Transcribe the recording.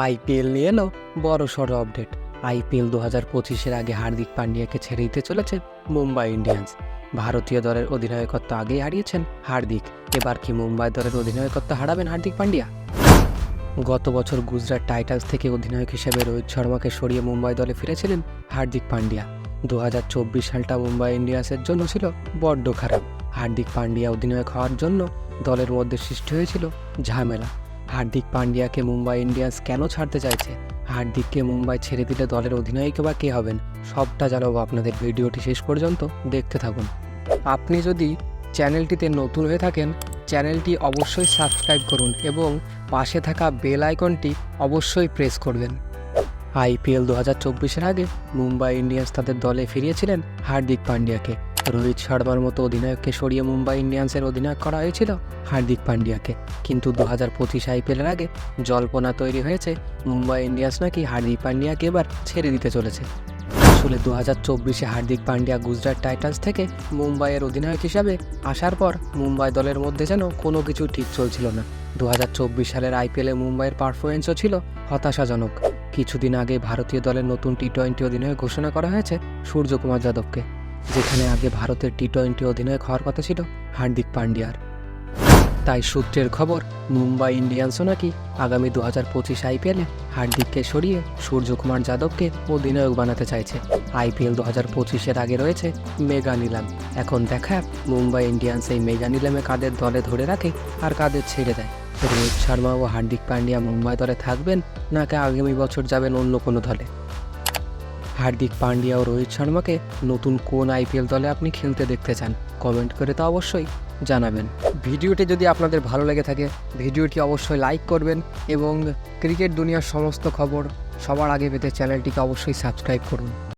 IPL নিয়ে এলো বড় সড়ো আপডেট। আইপিএল 2025-এর আগে হার্দিক পান্ডিয়াকে ছেড়ে দিতে চলেছে মুম্বাই ইন্ডিয়ান্স। ভারতীয় দলের অধিনায়কত্ব আগেই হারিয়েছেন হার্দিক, এবার কি মুম্বাই দলের অধিনায়কত্ব হারাবেন হার্দিক পান্ডিয়া? গত বছর গুজরাট টাইটান্স থেকে অধিনায়ক হিসেবে রোহিত শর্মাকে সরিয়ে মুম্বাই দলে ফিরেছিলেন হার্দিক পান্ডিয়া। 2024 সালটা মুম্বাই ইন্ডিয়ান্সের জন্য ছিল বড্ড খারাপ। হার্দিক পান্ডিয়া অধিনায়ক হওয়ার জন্য দলের মধ্যে সৃষ্টি হয়েছিল ঝামেলা। হার্দিক পান্ডিয়াকে মুম্বাই ইন্ডিয়ান্স কেন ছাড়তে চাইছে? হার্দিককে মুম্বাই ছেড়ে দিলে দলের অধিনায়ক বা কে হবেন, সবটা জানাবো আপনাদের। ভিডিওটি শেষ পর্যন্ত দেখতে থাকুন। আপনি যদি চ্যানেলটিতে নতুন হয়ে থাকেন, চ্যানেলটি অবশ্যই সাবস্ক্রাইব করুন এবং পাশে থাকা বেল আইকনটি অবশ্যই প্রেস করবেন। আইপিএল 2024-এর আগে মুম্বাই ইন্ডিয়ান্স তাদের দলে ফিরিয়েছিলেন হার্দিক পান্ডিয়াকে। রোহিত শর্মার মতো অধিনায়ককে সরিয়ে মুম্বাই ইন্ডিয়ান্সের অধিনায়ক করা হয়েছিল হার্দিক পান্ডিয়াকে। কিন্তু 2025 আইপিএলের আগে জল্পনা তৈরি হয়েছে মুম্বাই ইন্ডিয়ান্স নাকি হার্দিক পান্ডিয়াকে এবার ছেড়ে দিতে চলেছে। আসলে 2024-এ হার্দিক পান্ডিয়া গুজরাট টাইটান্স থেকে মুম্বাইয়ের অধিনায়ক হিসাবে আসার পর মুম্বাই দলের মধ্যে যেন কোনো কিছু ঠিক চলছিল না। 2024 সালের আইপিএলে মুম্বাইয়ের পারফরমেন্সও ছিল হতাশাজনক। কিছুদিন আগে ভারতীয় দলের নতুন টি-20 অধিনায়ক ঘোষণা করা হয়েছে সূর্যকুমার যাদবকে, যেখানে আগে ভারতের টি-20 অধিনায়ক হওয়ার কথা ছিল হার্দিক পান্ডিয়ার। তাই সূত্রের খবর, মুম্বাই ইন্ডিয়ান্সও নাকি আগামী 2025 আইপিএলে হার্দিককে সরিয়ে সূর্যকুমার যাদবকে অধিনায়ক বানাতে চাইছে। আইপিএল 2025-এর আগে রয়েছে মেগা নিলাম। এখন দেখা মুম্বাই ইন্ডিয়ান্স এই মেগা নিলামে কাদের দলে ধরে রাখে আর কাদের ছেড়ে দেয়। রোহিত শর্মা ও হার্দিক পান্ডিয়া মুম্বাই দলে থাকবেন নাকি আগামী বছর যাবেন অন্য কোনো দলে? হার্দিক পান্ডিয়া ও রোহিত শর্মাকে নতুন কোন আইপিএল দলে আপনি খেলতে দেখতে চান? কমেন্ট করে তা অবশ্যই জানাবেন। ভিডিওটি যদি আপনাদের ভালো লেগে থাকে, ভিডিওটি অবশ্যই লাইক করবেন এবং ক্রিকেট দুনিয়ার সমস্ত খবর সবার আগে পেতে চ্যানেলটিকে অবশ্যই সাবস্ক্রাইব করুন।